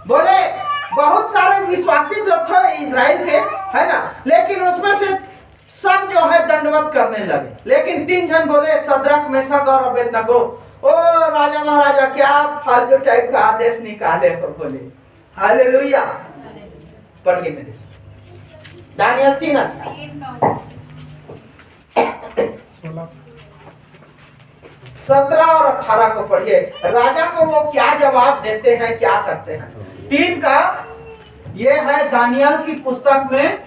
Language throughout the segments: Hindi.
बोले बहुत सारे विश्वासी जो थे इजराइल के, है ना, लेकिन उसमें से सब जो है दंडवत करने लगे। लेकिन 3 जन बोले, शद्रक, मेशक और अबेदनगो, ओ राजा महाराजा क्या फालतू टाइप का आदेश निकाले हो, बोले हालेलुया। पढ़िए मेरे से दानियल 3 17 और 18 को पढ़िए। राजा को वो क्या जवाब देते हैं, क्या करते हैं। 3 का ये है दानियल की पुस्तक में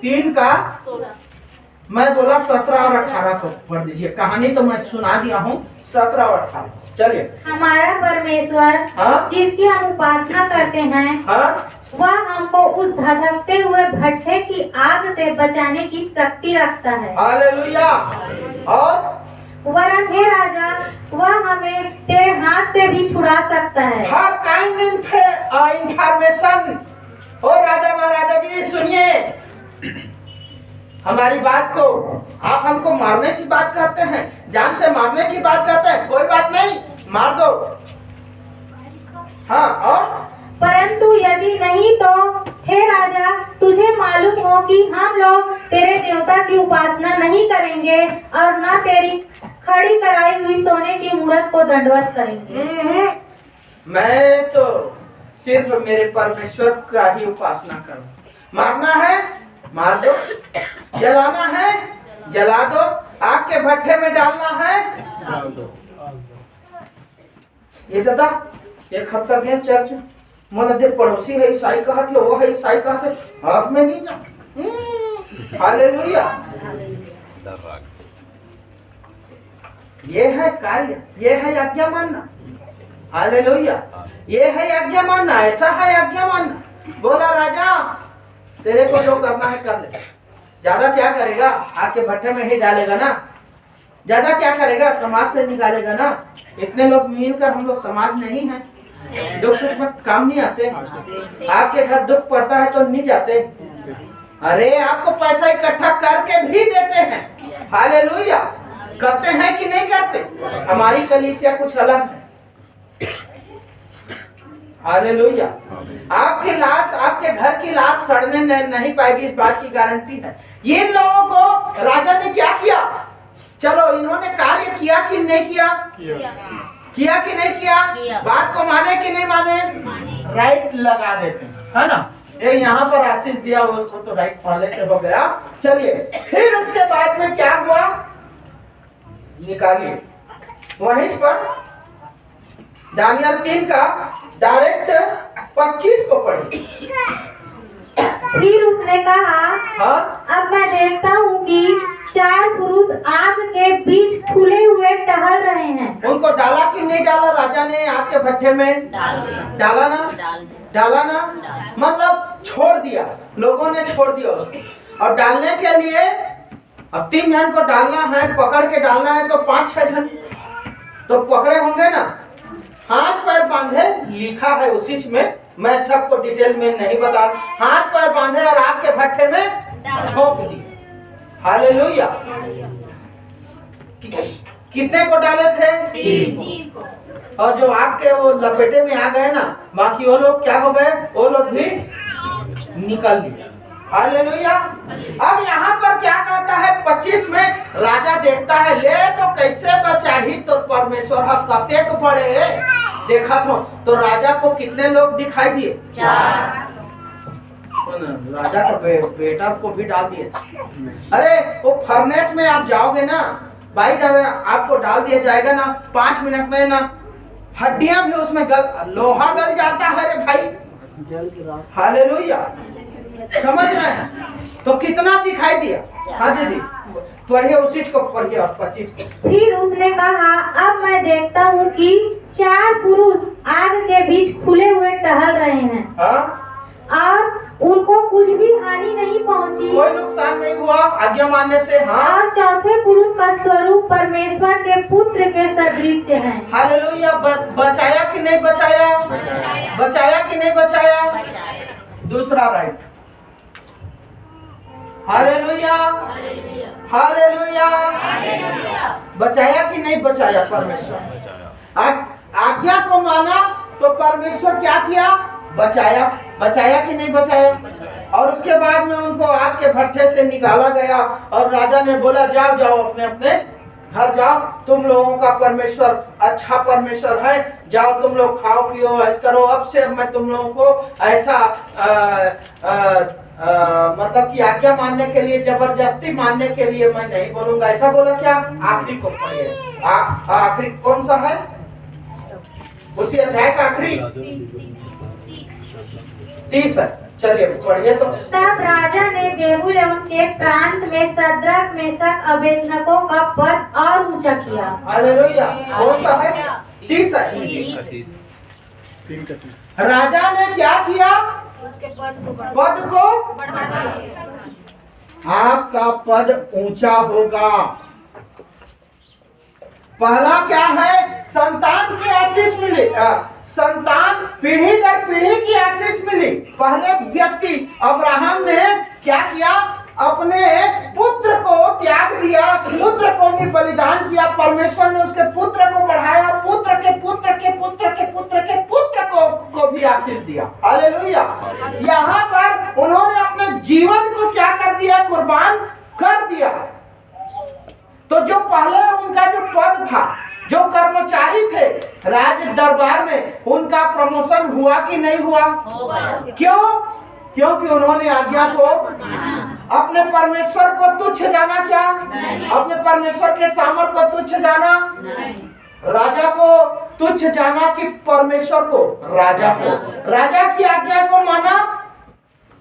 3 का 16। मैं बोला 17 और 18 को पढ़ दीजिए। कहानी तो मैं सुना दिया हूँ, 17 और 18 चलिए। हमारा परमेश्वर जिसकी हम उपासना करते हैं, वह हमको उस धधकते हुए भट्ठे की आग से बचाने की शक्ति रखता है। हालेलुया। और वरन हे राजा, वह हमें तेरे हाथ से भी छुड़ा सकता है। हर काइंड इंफॉर्मेशन। ओ राजा महाराजा जी सुनिए हमारी बात को। आप हमको मारने की बात करते हैं, जान से मारने की बात करते हैं, कोई बात नहीं, मार दो। हाँ, और परंतु यदि नहीं तो हे राजा, तुझे मालूम हो कि हम लोग तेरे देवता की उपासना नहीं करेंगे और न तेरी खड़ी कराई हुई सोने की मूर्त को दंडवत करेंगे। मैं तो सिर्फ मेरे परमेश्वर का ही उपासना करूं। मारना है मार दो, जलाना है जला दो, आग के भट्ठे में डालना है डाल दो। ये दादा एक हफ्ता गया चर्च, मन दे पड़ोसी है ईसाई कहा थे, वो है ईसाई कहा थे, आप में नहीं जा। हालेलुया। ये है कार्य, ये है आज्ञा मानना। हालेलुया। ये है आज्ञा मानना, ऐसा है आज्ञा मानना। बोला राजा तेरे को जो करना है कर ले। ज्यादा क्या करेगा, आग के भट्टे में ही डालेगा ना। ज्यादा क्या करेगा, समाज से निकालेगा ना। इतने लोग मिलकर हम लोग समाज नहीं है, दुख सुख में काम नहीं आते। आपके घर दुख पड़ता है तो नहीं जाते। अरे आपको पैसा इकट्ठा करके भी देते हैं। हालेलुया। करते हैं कि नहीं करते। हमारी कलीसिया कुछ अलग है। हालेलुया। आपकी लाश, आपके घर की लाश सड़ने नहीं पाएगी, इस बात की गारंटी है। ये लोगों को राजा ने क्या किया, चलो इन्होंने कार्य किया कि नहीं किया, किया कि नहीं किया, बात को माने कि नहीं माने, राइट लगा देते हैं, है ना। ये यहाँ पर आशीष दिया उसको तो राइट पहले से हो गया। चलिए फिर उसके बाद में क्या हुआ निकालिए। वहीं पर दानियल 3 का डायरेक्ट 25 को पढ़िए। फिर उसने कहा, अब मैं देखता हूँ कि 4 पुरुष आग के बीच खुले हुए टहल रहे हैं। उनको डाला कि नहीं डाला राजा ने आग के भट्ठे में? डाला ना, मतलब छोड़ दिया, लोगों ने छोड़ दिया उसको। और डालने के लिए अब 3 जन को डालना है, पकड़ के डालना है, तो 5-6 जन तो पकड़े होंगे ना। हाथ पैर बांधे, लिखा है उसी में, मैं सबको डिटेल में नहीं बता। हाथ पैर बांधे और आग के भट्ठे में ठोक दिए। हालेलुया। कितने को डाले थे? 3 और जो आग के वो लपेटे में आ गए ना, बाकी वो लोग क्या हो गए, वो लोग भी निकल लिए। हालेलुया। अब यहाँ पर क्या कहता है 25 में, राजा देखता है ले तो कैसे बचाही तो परमेश्वर हम कते को पड़े। देखा तो राजा को कितने लोग दिखाई दिए? 4। राजा का बेटा को भी डाल दिए। अरे वो फर्नेस में आप जाओगे ना, भाई आपको डाल दिया जाएगा ना, 5 मिनट में ना हड्डियां भी उसमें लोहा गल जाता है रे भाई। हालेलुया। समझ रहे हैं? तो कितना दिखाई दिया? हाँ दीदी पढ़िए, उसी को पढ़िए। और 25 फिर उसने कहा, अब मैं देखता हूँ कि 4 पुरुष आग के बीच खुले हुए टहल रहे हैं। और उनको कुछ भी हानि नहीं पहुँची, कोई नुकसान नहीं हुआ आज्ञा मानने से। और चौथे पुरुष का स्वरूप परमेश्वर के पुत्र के सदृश है। हालेलुया। बचाया कि नहीं बचाया? बचाया कि नहीं बचाया? दूसरा राइट। Hallelujah, hallelujah. बचाया कि नहीं बचाया? परमेश्वर आज्ञा को माना, तो परमेश्वर क्या किया? बचाया। बचाया कि नहीं बचाया? और उसके बाद में उनको आग के भट्ठे से निकाला गया और राजा ने बोला जाओ जाओ अपने अपने घर जाओ, तुम लोगों का परमेश्वर अच्छा परमेश्वर है, जाओ तुम लोग खाओ पियो ऐसा करो, अब से मैं तुम लोगों को ऐसा मतलब कि आज्ञा मानने के लिए, जबरदस्ती मानने के लिए मैं नहीं बोलूंगा। ऐसा बोला क्या? आखिरी को पढ़िए। आखिरी कौन सा है? उसी अध्याय का आखिरी 30 है। चलिए पढ़िए तो। तब राजा ने बेबुल एवं के प्रांत में सद्रक मेशक अबेदनगो का पद और ऊंचा किया। हालेलुया। कौन सा है? 30 है। राजा ने क्या किया? उसके पद को आपका पद ऊंचा होगा। पहला क्या है? संतान की आशीष मिली, संतान पीढ़ी दर पीढ़ी की आशीष मिली। पहले व्यक्ति अब्राहम ने क्या किया? अपने पुत्र को त्याग दिया, पुत्र को भी बलिदान किया। परमेश्वर ने उसके पुत्र को बढ़ाया, पुत्र के पुत्र के पुत्र के पुत्र के पुत्र को भी आशीष दिया। हालेलुया। यहाँ पर उन्होंने अपने जीवन को क्या कर दिया? कुर्बान कर दिया। तो जो पहले उनका जो पद था, जो कर्मचारी थे राज दरबार में, उनका प्रमोशन हुआ कि नहीं हुआ? क्यों? क्योंकि उन्होंने आज्ञा को, अपने परमेश्वर को तुच्छ जाना। क्या? अपने परमेश्वर के सामर्थ को तुच्छ जाना? राजा को तुच्छ जाना कि परमेश्वर को? राजा को। राजा की आज्ञा को माना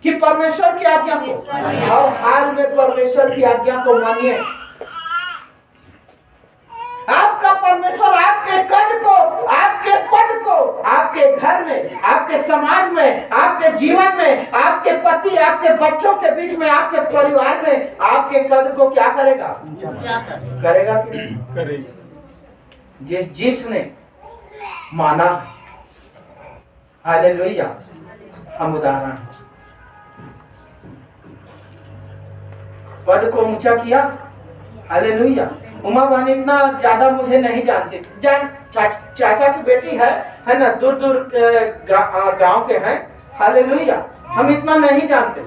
कि परमेश्वर की आज्ञा को? और हाल में परमेश्वर की आज्ञा को मानिए। आपका परमेश्वर आपके कद को, आपके पद को, आपके घर में, आपके समाज में, आपके जीवन में, आपके पति, आपके बच्चों के बीच में, आपके परिवार में आपके कद को क्या करेगा? करेगा कि नहीं? करेगा। जिसने माना। हालेलुया। हम उदाहरण, पद को ऊंचा किया। हालेलुया। उमा बहन इतना ज्यादा मुझे नहीं जानती, चाचा की बेटी है ना, दूर दूर गांव के हैं। हालेलुया। हम इतना नहीं जानते,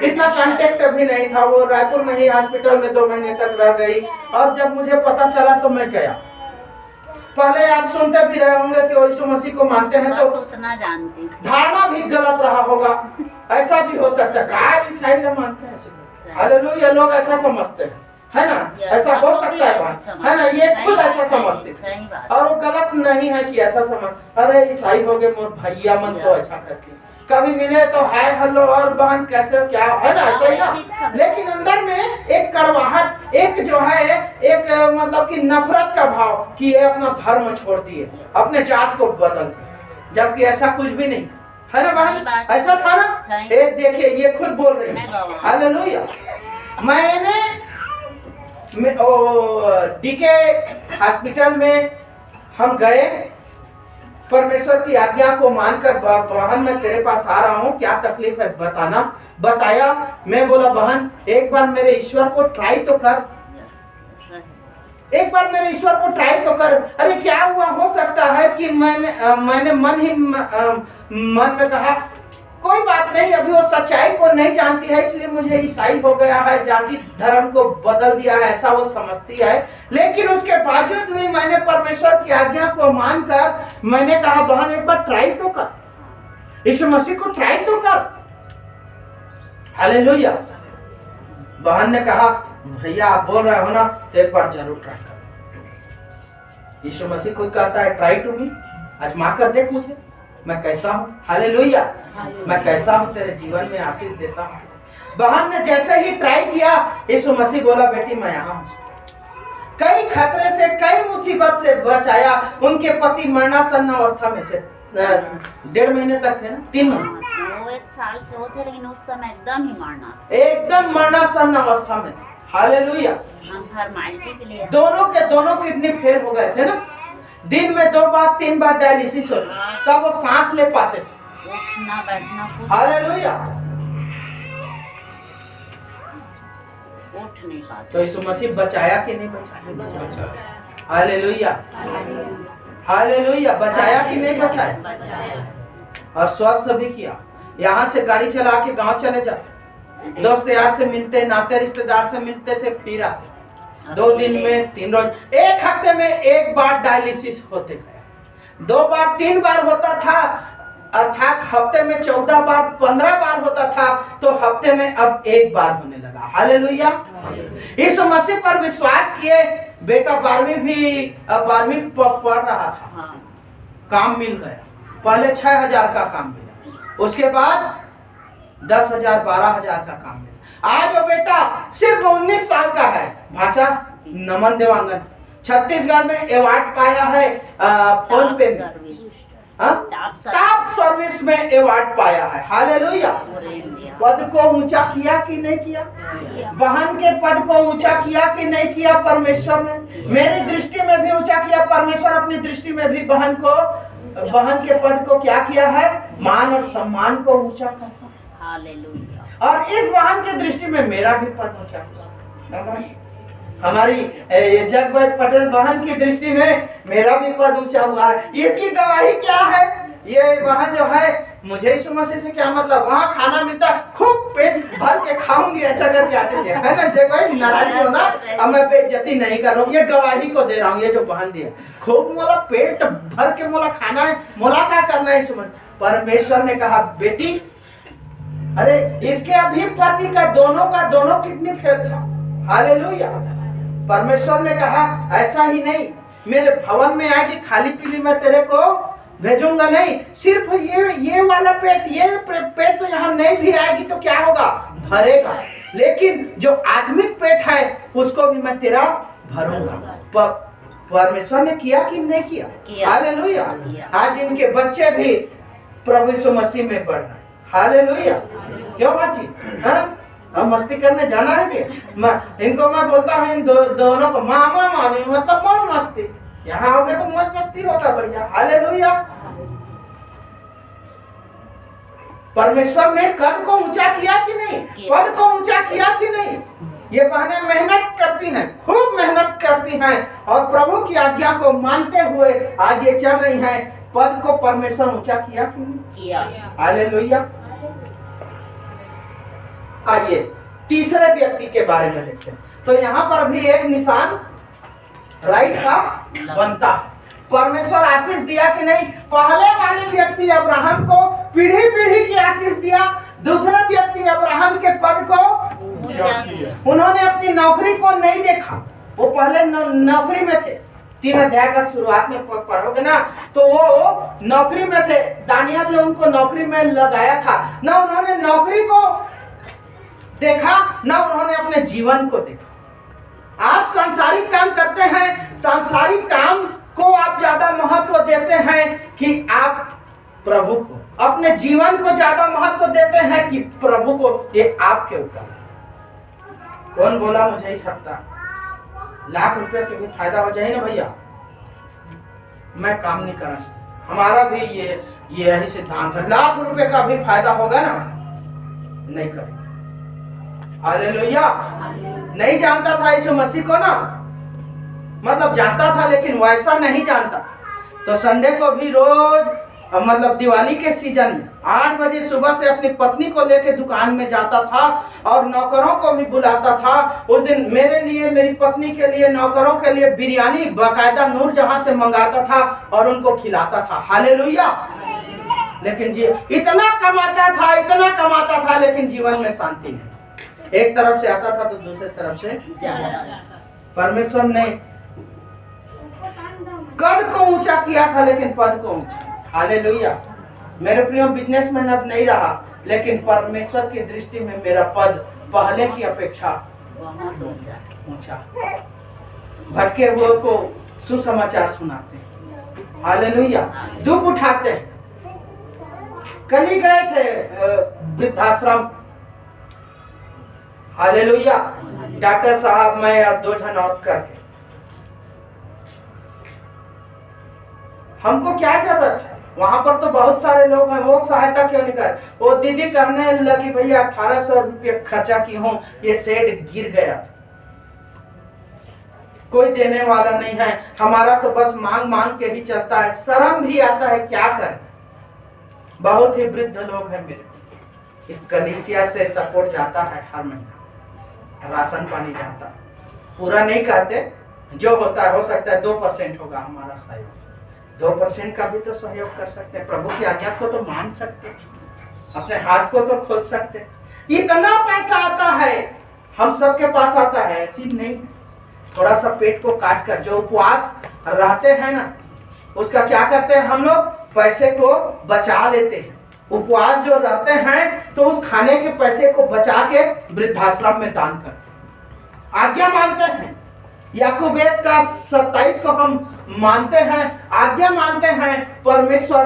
इतना कांटेक्ट भी नहीं था। वो रायपुर में ही हॉस्पिटल में 2 महीने तक रह गई और जब मुझे पता चला तो मैं गया। पहले आप सुनते भी रहे होंगे कि यीशु मसीह को मानते हैं तो उतना जानते, धारणा भी गलत रहा होगा, ऐसा भी हो सकता है। क्या ईसाई लोग मानते हैं? हालेलुया। लोग ऐसा समझते हैं, है ना? ऐसा हो सकता है ना? ये खुद ऐसा समझते और वो गलत नहीं है कि ऐसा समझ, अरे ईसाई हो गए मोर भैया मन तो ऐसा करके, कभी मिले तो हाय हेलो और बहन कैसे क्या, है ना? ऐसा ही ना। लेकिन अंदर में एक कड़वाहट, एक जो है एक मतलब कि नफरत का भाव कि ये अपना धर्म छोड़ दिए, अपने जात को बदल दिए, जबकि ऐसा कुछ भी नहीं है ना बहन? ऐसा था ना? एक देखिए ये खुद बोल रही है। हालेलुया। मैंने डीके हॉस्पिटल में हम गए, परमेश्वर की आज्ञा को मानकर, बहन मैं तेरे पास आ रहा हूँ, क्या तकलीफ है बताना। बताया। मैं बोला बहन एक बार मेरे ईश्वर को ट्राई तो कर, एक बार मेरे ईश्वर को ट्राई तो कर। अरे क्या हुआ? हो सकता है कि मैंने मन में कहा कोई बात नहीं, अभी वो सच्चाई को नहीं जानती है इसलिए मुझे ईसाई हो गया है, जाति धर्म को बदल दिया है, ऐसा वो समझती है। लेकिन उसके बावजूद भी मैंने परमेश्वर की आज्ञा को मानकर मैंने कहा बहन एक बार ट्राई तो कर, यीशु मसीह को ट्राई तो कर। हालेलुया। बहन ने कहा भैया आप बोल रहे हो ना तो एक बार जरूर ट्राई कर। यीशु मसीह खुद कहता है ट्राई टू मी, आजमा कर देख मुझे मैं कैसा हूँ। हालेलुया। मैं कैसा हूँ, तेरे जीवन में आशीष देता हूँ। बहन ने जैसे ही ट्राई किया, यीशु मसीह बोला बेटी मैं यहाँ हूँ। कई खतरे से, कई मुसीबत से बचाया। उनके पति मरणासन्न अवस्था में से 1.5 महीने तक थे ना, 3 महीने, वो 1 साल से होते, लेकिन उस समय एकदम ही एकदम मरणासन्न अवस्था में थे। हालेलुया। हम फॉर्मेलिटी के लिए दोनों के दोनों किडनी फेल हो गए थे ना, दिन में 2 बार 3 बार डायलिसिस होता, तब वो सांस ले पाते थे। उठना बैठना कुछ हालेलुया। उठ नहीं पाते। तो यीशु मसीह बचाया कि नहीं बचाया? हालेलुया। हालेलुया। बचाया कि नहीं बचाया? बचाया। और स्वस्थ भी किया। यहाँ से गाड़ी चला के गांव चले जाते, दोस्त यार से मिलते, नाते रिश्तेदार से मिलते थे, फिर आते। 2 दिन में 3 रोज, 1 हफ्ते में 1 बार डायलिसिस होते गया, 2 बार 3 बार होता था, अर्थात हफ्ते में 14 बार 15 बार होता था, तो हफ्ते में अब 1 बार होने लगा। हालेलुया। इस मसीह पर विश्वास किए, बेटा 12वीं पढ़ रहा था, हाँ। काम मिल गया। पहले 6,000 का काम मिला, उसके बाद 10,000 12,000 का काम मिला। आज वो बेटा सिर्फ 19 साल का है, भाचा नमन देवांगन, छत्तीसगढ़ में अवार्ड पाया है फोन पे में, टॉप सर्विस में अवार्ड पाया है। हालेलुया। पद को ऊंचा किया कि नहीं किया? बहन के पद को ऊंचा किया कि नहीं किया परमेश्वर ने? मेरी दृष्टि में भी ऊंचा किया परमेश्वर, अपनी दृष्टि में भी बहन के पद को क्या किया है? मान और सम्मान को ऊंचा करता। हालेलुया। और इस बहन की दृष्टि में मेरा भी पद ऊंचा किया। हमारी ये जगभाई पटेल बहन की दृष्टि में मेरा भी पद ऊंचा हुआ है। इसकी गवाही क्या है? ये बहन जो है, मुझे इस मसीह से क्या मतलब, वहाँ खाना मिलता, खूब पेट भर के खाऊंगी ऐसा करके आते हैं, है ना जगभाई? नाराज हो ना, अब मैं बेइज्जती नहीं कर रहा हूँ, ये गवाही को दे रहा हूँ। ये जो बहन दी है, खूब मोला पेट भर के मोला खाना है, मोला क्या करना है इस मसीह? परमेश्वर ने कहा बेटी, अरे इसके अभी पति का दोनों किडनी फेल था। हालेलुया। परमेश्वर ने कहा ऐसा ही नहीं, मेरे भवन में आएगी, खाली पीली मैं तेरे को भेजूंगा नहीं, सिर्फ ये वाला पेट, ये पेट तो यहाँ नहीं भी आएगी तो क्या होगा? भरेगा, लेकिन जो आत्मिक पेट है उसको भी मैं तेरा भरूंगा। परमेश्वर ने किया कि नहीं किया? हालेलुया। आज इनके बच्चे भी प्रभु यीशु मसीह में बढ़ रहे। हालेलुया। क्यों बाजी? हम मस्ती करने जाना है कि इनको मैं बोलता हूँ, इन दोनों को मामा मामी, मतलब मौज मस्ती। यहाँ आओगे तो मौज मस्ती होगा बढ़िया। हालेलुया। परमेश्वर ने कद को ऊंचा किया कि नहीं? पद को ऊंचा किया कि नहीं? ये बहनें मेहनत करती हैं, खूब मेहनत करती हैं, और प्रभु की आज्ञा को मानते हुए आज ये चल रही हैं। पद को परमेश्वर ऊंचा किया कि नहीं? किया। हालेलुया। आइए तीसरे व्यक्ति के बारे में देखते हैं। तो यहाँ पर भी एक निशान राइट का बनता है। परमेश्वर आशीष दिया कि नहीं? पहले वाले व्यक्ति अब्राहम को पीढ़ी पीढ़ी की आशीष दिया, दूसरा व्यक्ति अब्राहम के पद को ऊंचा किया। उन्होंने अपनी नौकरी को नहीं देखा, वो पहले नौकरी में थे। 3 अध्याय का शुरुआत में पढ़ोगे ना, तो वो नौकरी में थे। दानियल ने उनको नौकरी में लगाया था। ना उन्होंने नौकरी को देखा, ना उन्होंने अपने जीवन को देखा। आप सांसारिक काम करते हैं, सांसारिक काम को आप ज्यादा महत्व देते हैं कि आप प्रभु को, अपने जीवन को ज्यादा महत्व देते हैं कि प्रभु को। ये आपके ऊपर। कौन बोला मुझे इस सप्ताह लाख रुपए के भी फायदा हो जाए ना भैया, मैं काम नहीं करा सकता। हमारा भी ये यही सिद्धांत है, लाख रुपए का भी फायदा होगा ना, नहीं करें। हालेलुया। नहीं जानता था यीशु मसीह को ना, मतलब जानता था लेकिन वैसा नहीं जानता। तो संडे को भी रोज, मतलब दिवाली के सीजन में 8 बजे सुबह से अपनी पत्नी को लेकर दुकान में जाता था और नौकरों को भी बुलाता था। उस दिन मेरे लिए, मेरी पत्नी के लिए, नौकरों के लिए बिरयानी बाकायदा नूर जहां से मंगाता था और उनको खिलाता था। हालेलुया। लेकिन जी इतना कमाता था लेकिन जीवन में शांति नहीं। एक तरफ से आता था तो दूसरे तरफ से परमेश्वर ने कद को ऊंचा किया था लेकिन पद को ऊंचा। हालेलुया। मेरे प्रिय बिजनेसमैन अब नहीं रहा, लेकिन परमेश्वर की दृष्टि में मेरा पद पहले की अपेक्षा बहुत ऊंचा। भटके हुए को सुसमाचार सुनाते हैं। हालेलुया। दुख उठाते हैं। कल ही गए थे वृद्धाश्रम। हालेलुया। डॉक्टर साहब, मैं और 2 जन और करके, हमको क्या जरूरत है? वहां पर तो बहुत सारे लोग हैं, वो सहायता क्यों नहीं कर? वो दीदी कहने लगी भैया 1800 रुपये खर्चा की हूँ, ये सेट गिर गया। कोई देने वाला नहीं है, हमारा तो बस मांग मांग के ही चलता है, शर्म भी आता है, क्या करें। बहुत ही वृद्ध लोग हैं मेरे, इस कलीसिया से सपोर्ट जाता है हर महीना, राशन पानी जाता है, पूरा नहीं कहते, जो होता है, हो सकता है 2% होगा हमारा सहयोग, 2% का भी तो सहयोग कर सकते हैं, प्रभु की आज्ञा को तो मान सकते हैं, अपने हाथ को तो खोल सकते हैं। इतना पैसा आता है, हम सबके पास आता है, ऐसी नहीं, थोड़ा सा पेट को काट कर, जो उपवास रहते हैं ना, उसका क्या करते हैं हम लोग, पैसे को बचा लेते हैं। उपवास जो रहते हैं तो उस खाने के पैसे को बचा के वृद्धाश्रम में दान करते हैं, आज्ञा मानते हैं। याकूब 1:27 को हम मानते हैं, आज्ञा मानते हैं, परमेश्वर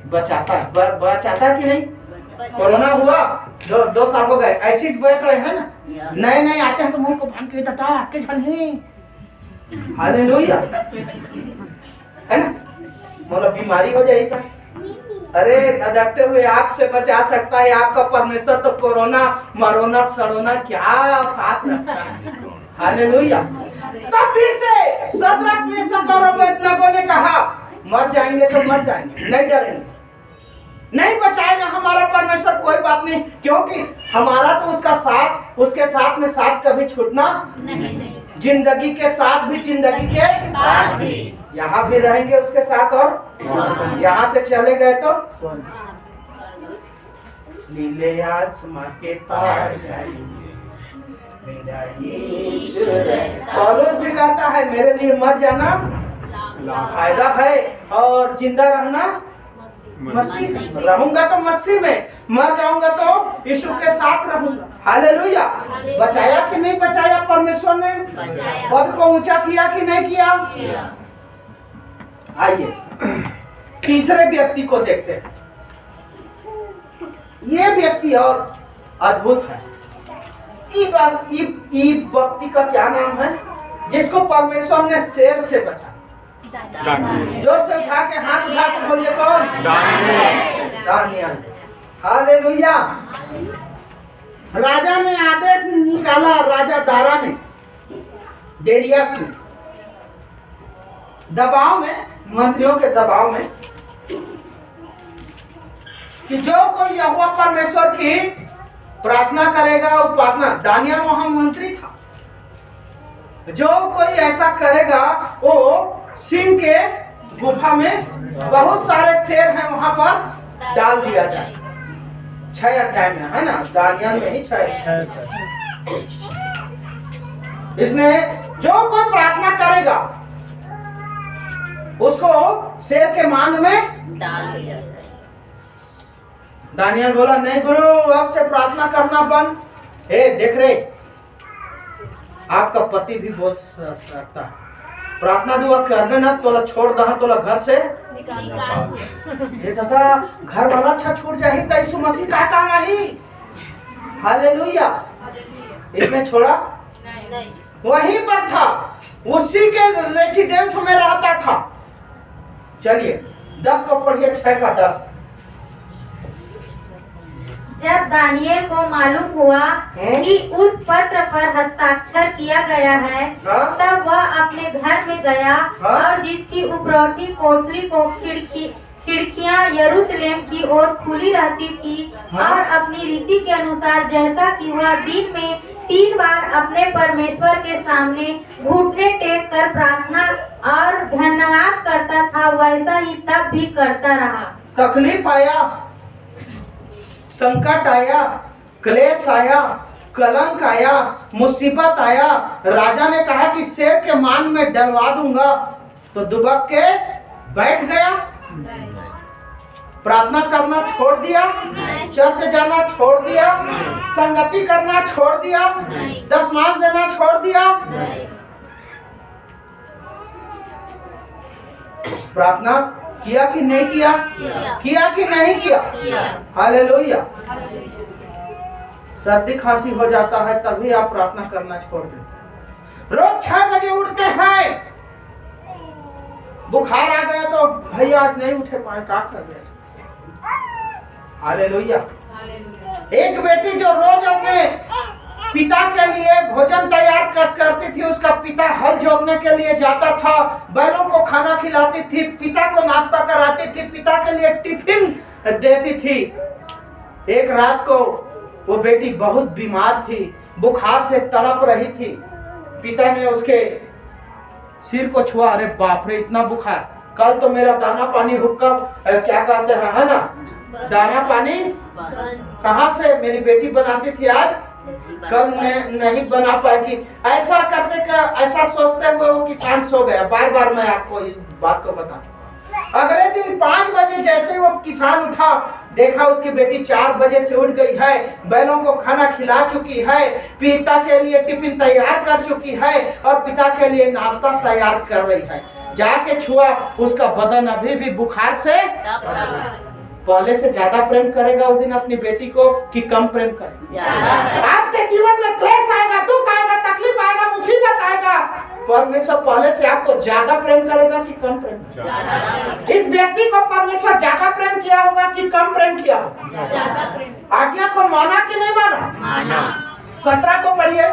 बचाता है, बचाता है कि नहीं। कोरोना हुआ, 2 साल हो गए, ऐसी बैठ रहे हैं ना, नए नए आते हैं तो मुंह को बांध के दादा आके झने, हालेलुया, है ना, मतलब बीमारी हो जाएगी तो अरे धधकते हुए आग से बचा सकता है आपका परमेश्वर, तो कोरोना मरोना सड़ोना क्या बात रखता है, हालेलुया। तब भी से सदरक मेशक और अबेदनगो ने कहा, मर जाएंगे तो मर जाएंगे, नहीं डरेंगे, नहीं बचाएगा हमारा परमेश्वर, कोई बात नहीं, क्योंकि हमारा तो उसका साथ, उसके साथ में साथ कभी छूटना नहीं, जिंदगी के साथ भी जिंदगी के बाद भी, यहाँ भी रहेंगे उसके साथ, और यहाँ से चले गए तो नीले आसमां के पार जाएंगे, मेरा यीशु रहता। पौलुस भी कहता है, मेरे लिए मर जाना फायदा है और जिंदा रहना मसीह, रहूंगा तो मसीह में, मर जाऊंगा तो यीशु के साथ रहूंगा, हालेलुया। बचाया कि नहीं बचाया परमेश्वर ने, पद को ऊंचा किया कि नहीं किया। आइए तीसरे व्यक्ति को देखते हैं, ये व्यक्ति और अद्भुत है। ई व्यक्ति का क्या नाम है, जिसको परमेश्वर ने शेर से बचा। जोर से उठा के हाथ उठा के बोलिए, कौन? दानियल। हालेलुया। राजा ने आदेश निकाला, राजा दारा ने, डेरियस ने, दबाव में, मंत्रियों के दबाव में, कि जो कोई यहोवा परमेश्वर की प्रार्थना करेगा, उपासना, दानियल वहां मंत्री था, जो कोई ऐसा करेगा वो सिंह के गुफा में, बहुत सारे शेर हैं वहां पर डाल दिया जाए। 6 अध्याय में है ना, दानियल में ही 6 अध्याय। इसने जो कोई प्रार्थना करेगा उसको शेर के मांग में डाल दिया जाए। दानियल बोला, नहीं गुरु, अब से प्रार्थना करना बंद। देख रहे, आपका पति भी बहुत रखता है, प्रार्थना दुआ करबे ना तोला छोड़ दहा, तोला घर से निकाल दादा, घर वाला अच्छा छूट जाही तो यीशु मसीह का काम आई, हालेलुया। इसने छोड़ा नहीं, वहीं पर था, उसी के रेसिडेंस में रहता था। चलिए 10 को पढ़िए, 6 का 10। जब दानियल को मालूम हुआ कि उस पत्र पर हस्ताक्षर किया गया है, तब वह अपने घर में गया और जिसकी उपरौठी कोठरी को खिड़कियां यरूशलेम की ओर खुली रहती थी, और अपनी रीति के अनुसार जैसा कि वह दिन में 3 बार अपने परमेश्वर के सामने घुटने टेक कर प्रार्थना और धन्यवाद करता था, वैसा ही तब भी करता रहा। तकलीफ आया, संकट आया, क्लेश आया, कलंक आया, मुसीबत आया, राजा ने कहा कि शेर के मान में डलवा दूंगा, तो दुबक के बैठ गया, प्रार्थना करना छोड़ दिया, चर्च जाना छोड़ दिया, संगति करना छोड़ दिया, दशमांश देना छोड़ दिया, प्रार्थना किया कि नहीं किया, किया कि नहीं किया, हालेलुया। सर्दी खांसी हो जाता है तभी आप प्रार्थना करना छोड़ देते। रोज 6 बजे उठते हैं, बुखार आ गया तो भैया आज नहीं उठे पाए, क्या कर रहे, हालेलुया। एक बेटी जो रोज अपने पिता के लिए भोजन तैयार करती थी। उसका पिता हल जोतने के लिए जाता था, बैलों को खाना खिलाती थी, पिता को नाश्ता कराती थी, पिता के लिए टिफिन देती थी। एक रात को वो बेटी बहुत बीमार थी, बुखार से तड़प रही थी। पिता ने उसके सिर को छुआ, अरे बाप रे इतना बुखार, कल तो मेरा दाना पानी हुक्का क्या कहते हैं, है ना, दाना पानी कहाँ से मेरी बेटी बनाती थी, आज कल नहीं बना पाएगी। ऐसा करते ऐसा सोचते हुए वो किसान सो गया। बार बार मैं आपको इस बात को बता चुका। अगले दिन 5 बजे जैसे वो किसान उठा, देखा उसकी बेटी 4 बजे से उठ गई है, बैलों को खाना खिला चुकी है, पिता के लिए टिफिन तैयार कर चुकी है और पिता के लिए नाश्ता तैयार कर रही है। जाके छुआ, उसका बदन अभी भी बुखार से पहले से ज्यादा प्रेम करेगा उस दिन अपनी बेटी को कि कम प्रेम करेगा। आपके जीवन में क्लेश आएगा, दुख आएगा, तकलीफ आएगा, मुसीबत आएगा, परमेश्वर पहले से आपको ज्यादा प्रेम करेगा कि कम प्रेम करेगा? इस व्यक्ति को परमेश्वर ज्यादा प्रेम किया होगा कि कम प्रेम किया होगा? आज्ञा को माना कि नहीं माना? 17 को पढ़िए।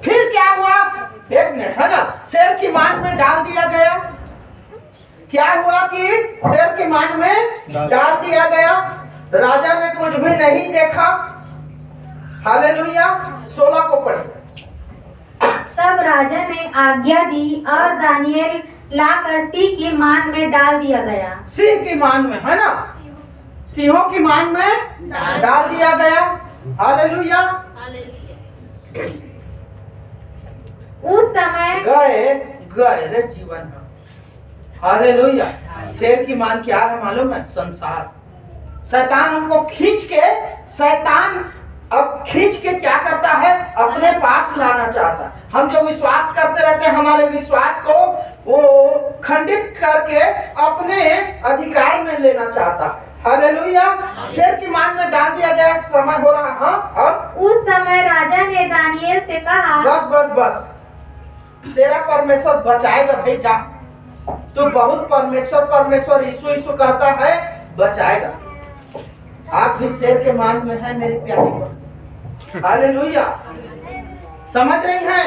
फिर क्या हुआ? 1 मिनट, है ना। शेर की मांग में डाल दिया गया। क्या हुआ कि शेर की मांग में डाल दिया गया। राजा ने कुछ भी नहीं देखा। हालेलुया। 16 को पढ़िए। तब राजा ने आज्ञा दी और दानियेल लाकर सिंह की मान में डाल दिया गया। सिंह की मान में, है ना, सिंहों की मान में डाल दिया गया। हालेलुया। उस समय गए रे जीवन में। हालेलुया। शेर की मान क्या है मालूम है? संसार। शैतान हमको खींच के क्या करता है? अपने पास लाना चाहता है। हम जो विश्वास करते रहते हैं, हमारे विश्वास को वो खंडित करके अपने अधिकार में लेना चाहता है। हालेलुया। शेर की मान में डाल दिया गया। समय हो रहा। हाँ, अब उस समय राजा ने दानियेल से कहा, बस तेरा परमेश्वर बचाएगा भाई, जा। तो बहुत परमेश्वर यीशु कहता है, बचाएगा। आप भी शेर के मान में हैं मेरी प्यारी। हालेलुया। समझ रही हैं?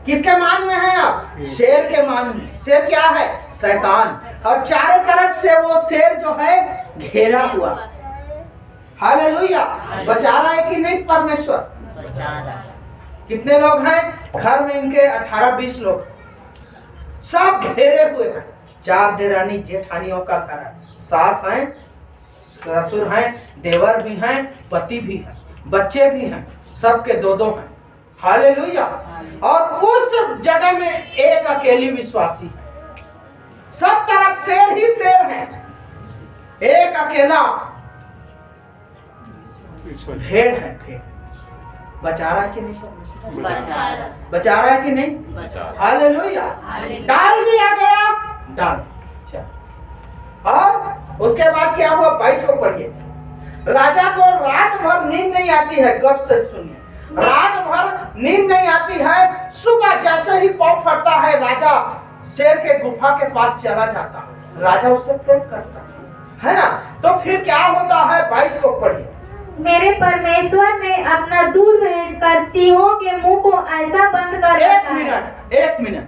किसके मान में हैं आप? शेर के मान में। शेर क्या है? शैतान। और चारों तरफ से वो शेर जो है घेरा हुआ। हालेलुया। बचा रहा है कि नहीं परमेश्वर? बचा रहा है। कितने लोग हैं घर में? इनके 18-20 लोग, सब घेरे हुए हैं। 4 देरानी जेठानियों का घर है। सास हैं, ससुर हैं, देवर भी हैं, पति भी हैं, बच्चे भी हैं, सबके 2-2 हैं। हालेलुया। और उस जगह में एक अकेली विश्वासी है। सब तरफ शेर ही शेर है, एक अकेला भेड़ है। भेड़ बचा रहा है कि नहीं? बचा रहा है कि नहीं? हालेलुया। डाल दिया गया। डाल। और उसके बाद क्या हुआ? 22 को पढ़िए। राजा को रात भर नींद नहीं आती है। गप से सुनिए, रात भर नींद नहीं आती है। सुबह जैसे ही पाँव फटता है, राजा शेर के गुफा के पास चला जाता है। राजा उससे प्रेम करता है ना। तो फिर क्या होता है? 22 को पढ़िए। मेरे परमेश्वर ने अपना दूध भेजकर सिंहों के मुंह को ऐसा बंद कर रखा है। एक मिनट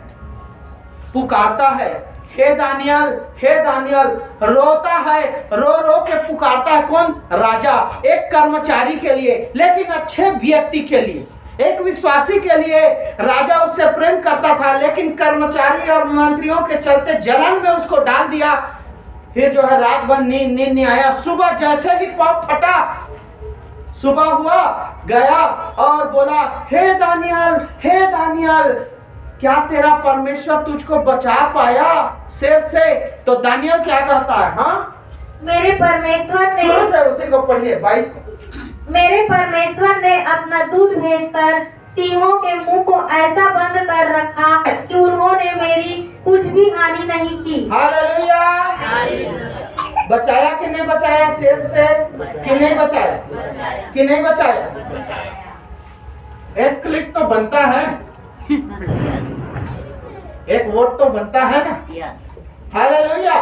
पुकारता है, हे दानियल, हे दानियल। रोता है, रो के पुकारता है। कौन? राजा। एक कर्मचारी के लिए, लेकिन अच्छे व्यक्ति के लिए, एक विश्वासी के लिए राजा उससे प्रेम करता था, लेकिन कर्मचारी और मंत्रियों के चलते जलन में उसको डाल दिया। फिर जो है रात भर नींद नहीं आया। सुबह जैसे ही पाँव फटा, सुबह हुआ, गया और बोला, हे दानियल, क्या तेरा परमेश्वर तुझको बचा पाया शेर से? तो दानियल क्या कहता है? हाँ, मेरे परमेश्वर ने, उसी को पढ़िए 22 को। मेरे परमेश्वर ने अपना दूध भेजकर सिंहों के मुंह को ऐसा बंद कर रखा कि उन्होंने मेरी कुछ भी हानि नहीं की। हालेलुया। बचाया कि नहीं बचाया शेर से? कि नहीं बचाया? कि नहीं बचाया? एक क्लिक तो बनता है, एक वोट तो बनता है ना। यस। हालेलुया।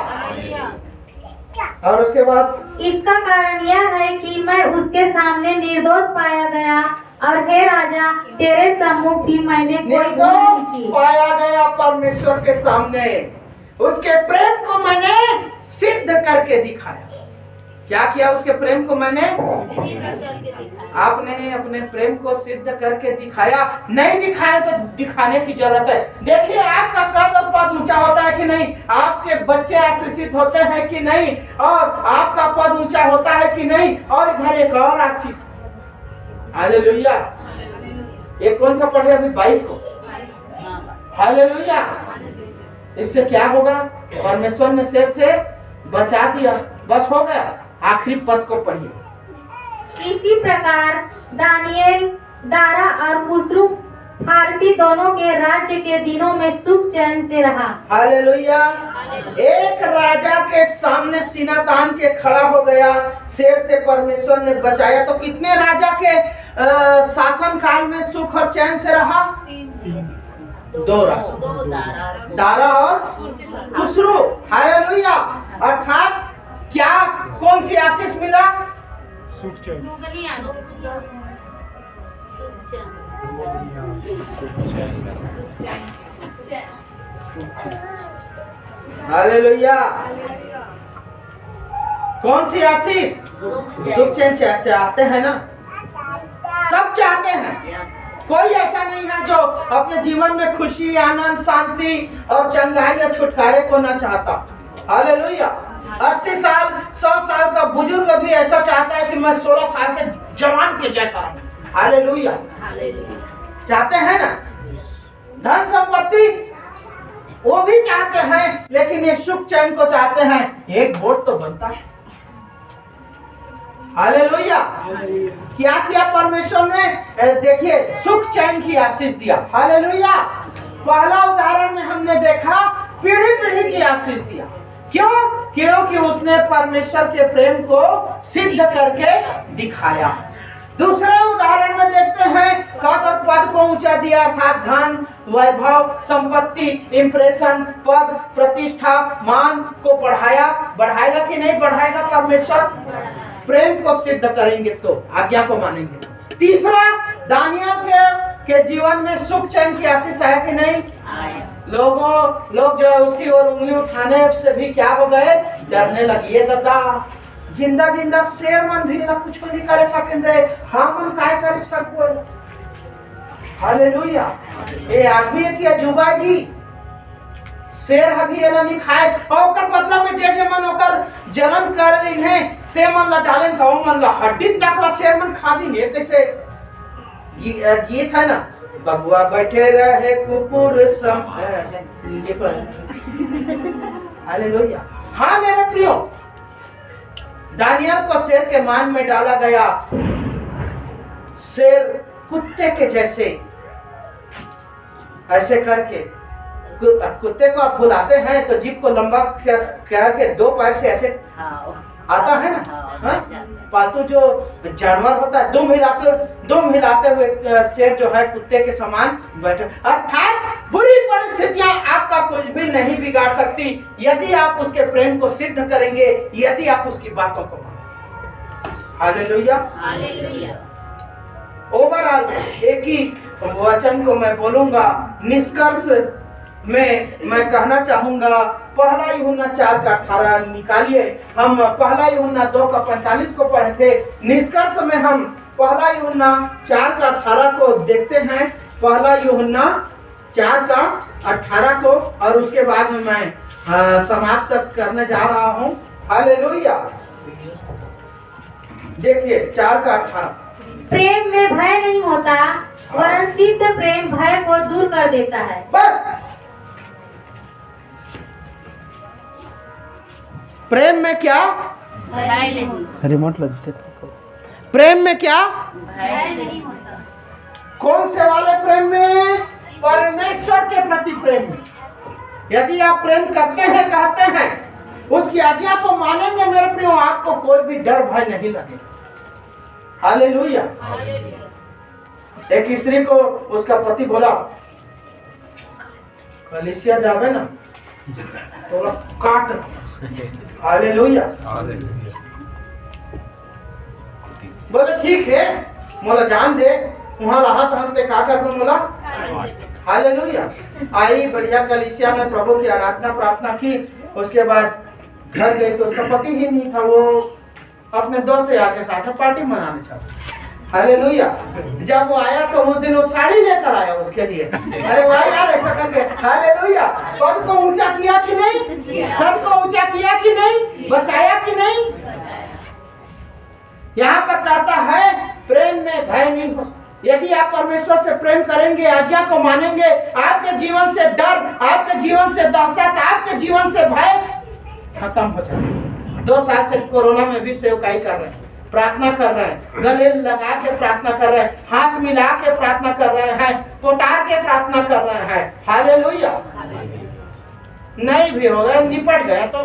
और उसके बाद इसका कारण यह है कि मैं उसके सामने निर्दोष पाया गया, और हे राजा तेरे सम्मुख भी मैंने कोई भूल नहीं निर्दोष की। पाया गया परमेश्वर के सामने, उसके प्रेम को मैंने सिद्ध करके दिखाया। क्या किया? उसके प्रेम को मैंने, आपने अपने प्रेम को सिद्ध करके दिखाया। नहीं दिखाया तो दिखाने की जरूरत है। देखिए आपका कद और पद ऊंचा होता है कि नहीं, आपके बच्चे आशीषित होते हैं कि नहीं, और आपका पद ऊंचा होता है कि नहीं, और इधर एक और आशीष। हालेलुया। ये कौन सा पढ़े अभी? 22 को। हालेलुया। इससे क्या होगा? परमेश्वर ने शेर से बचा दिया, बस हो गया। आखिरी पद को पढ़िए। इसी प्रकार दानियेल, दारा और कुस्रू फारसी दोनों के राज्य के दिनों में सुख चैन से रहा। हालेलुया। एक राजा के सामने सीना तान के खड़ा हो गया, शेर से परमेश्वर ने बचाया। तो कितने राजा के शासन काल में सुख और चैन से रहा? 2 राजा, दारा और कुस्रू। हालेलुया। अर्थात क्या, कौन सी आशीष मिला? सुख चैन। हालेलुया। कौन सी आशीष? सुख चैन चाहते हैं ना? सब चाहते हैं। कोई ऐसा नहीं है जो अपने जीवन में खुशी, आनंद, शांति और चंगाई या छुटकारे को ना चाहता। हालेलुया। 80 साल 100 साल का बुजुर्ग भी ऐसा चाहता है कि मैं 16 साल के जवान के जैसा रहूं। हालेलुया। चाहते हैं ना? धन संपत्ति वो भी चाहते हैं, लेकिन ये सुख चैन को चाहते हैं। एक वोट तो बनता है। हालेलुया। क्या किया परमेश्वर ने? देखिए, सुख चैन की आशीष दिया। हालेलुया। पहला उदाहरण में हमने देखा पीढ़ी पीढ़ी की आशीष दिया। क्यों? क्योंकि उसने परमेश्वर के प्रेम को सिद्ध करके दिखाया। दूसरे उदाहरण में देखते हैं पद और पद को ऊंचा दिया, अर्थात धन, वैभव, संपत्ति, इंप्रेशन, पद, प्रतिष्ठा, मान को बढ़ाया। बढ़ाएगा कि नहीं बढ़ाएगा? परमेश्वर प्रेम को सिद्ध करेंगे तो आज्ञा को मानेंगे। तीसरा, दानियल के जीवन में सुख चैन की आशीष है कि नहीं? लोग जो है उसकी ओर उंगली उठाने से भी क्या हो गए? डरने लगी। ये दादा जिंदा जिंदा शेर मन भी ना कुछ नहीं करे सकेंगे, हाँ मन काय करे सब कोई। हालेलुया। ये आदमी है कि जुगा जी शेर अभी एला नहीं खाए, और ओकर बदला में जे मन ओकर जन्म कर रही है ते मन ला डालें तो मन ला हड्डी तक ला शेर मन खा दी। ये कैसे गीत है ना, बबुआ बैठे रहे कुकुर सम। हालेलुया। हाँ मेरे प्रियो, दानियल को शेर के मान में डाला गया। शेर कुत्ते के जैसे ऐसे करके, कुत्ते को आप बुलाते हैं तो जीभ को लंबा करके 2 पैर से ऐसे आता है ना। हाँ? पालतू जो जानवर होता है दुम हिलाते हुए शेर जो है कुत्ते के समान बैठे। अर्थात बुरी परिस्थितियां आपका कुछ भी नहीं बिगाड़ सकती यदि आप उसके प्रेम को सिद्ध करेंगे, यदि आप उसकी बातों को मानेंगे। हालेलुया। ओवरऑल एक ही वचन को मैं बोलूंगा, निष्कर्ष में मैं कहना चाहूंगा, पहला यूहन्ना 4:18 निकालिए। हम पहला यूहन्ना 2:45 को पढ़े थे। निष्कर्ष में हम पहला यूहन्ना 4:18 को देखते हैं। पहला यूहन्ना 4:18 को, और उसके बाद में मैं समाप्त करने जा रहा हूं। हालेलुया। देखिए 4:18। प्रेम में भय नहीं होता, वरन सिद्ध प्रेम भय को दूर कर देता है। बस प्रेम में क्या? भय नहीं। रिमोट लगते प्रेम में क्या? भय नहीं होता। कौन से वाले प्रेम में? परमेश्वर के प्रति प्रेम में। यदि आप प्रेम करते हैं, कहते हैं, उसकी आज्ञा को मानेंगे मेरे प्रियो, आपको कोई भी डर भय नहीं लगेगा। हालेलुया। एक स्त्री को उसका पति बोला, कलीसिया जावे ना, तो काट हालेलुया। बोले ठीक है, मोला जान दे वहाँ रहा तो हमसे का कर मोला। हालेलुया। आई बढ़िया कलीसिया में प्रभु की आराधना प्रार्थना की, उसके बाद घर गई तो उसका पति ही नहीं था, वो अपने दोस्त यार के साथ पार्टी मनाने चला। हालेलुया। जब वो आया तो उस दिन वो साड़ी लेकर आया उसके लिए। अरे वाह यार, ऐसा करके हालेलुया। पद को ऊंचा किया कि नहीं, पद को ऊंचा किया कि नहीं, बचाया कि नहीं। यहाँ पर कहता है प्रेम में भय नहीं हो। यदि आप परमेश्वर से प्रेम करेंगे, आज्ञा को मानेंगे, आपके जीवन से डर, आपके जीवन से दहशत, आपके जीवन से भय खत्म हो जाएगा। 2 साल से कोरोना में भी सेवकाई कर रहे हैं, प्रार्थना कर रहे हैं, गले लगा के प्रार्थना कर रहे हैं, हाथ मिला के प्रार्थना कर रहे हैं, पोटार के प्रार्थना कर रहे हैं। हालेलुया। नहीं भी होगा, निपट गया तो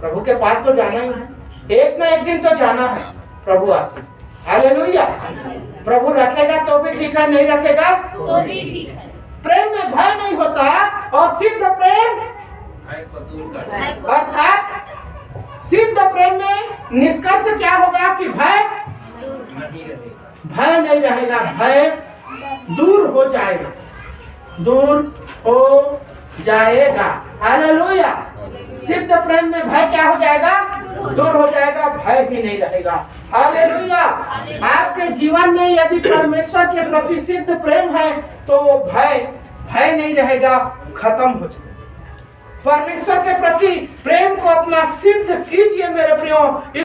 प्रभु के पास तो जाना ही है, एक ना एक दिन तो जाना है। प्रभु आशीष। हालेलुया। प्रभु रखेगा तो भी ठीक है, नहीं रखेगा तो भी ठीक है। प्रेम में भय नहीं होता, और सिद्ध प्रेम अर्थात सिद्ध प्रेम में निष्कर्ष क्या होगा कि भय नहीं रहेगा, भय दूर हो जाएगा, दूर हो जाएगा। हालेलुया। सिद्ध प्रेम में भय क्या हो जाएगा, दूर हो जाएगा, भय भी नहीं रहेगा। हालेलुया। आपके जीवन में यदि परमेश्वर के प्रति सिद्ध प्रेम है तो वो भय नहीं रहेगा, खत्म हो जाएगा। परमेश्वर के प्रति प्रेम को अपना सिद्ध कीजिए मेरे प्रियो।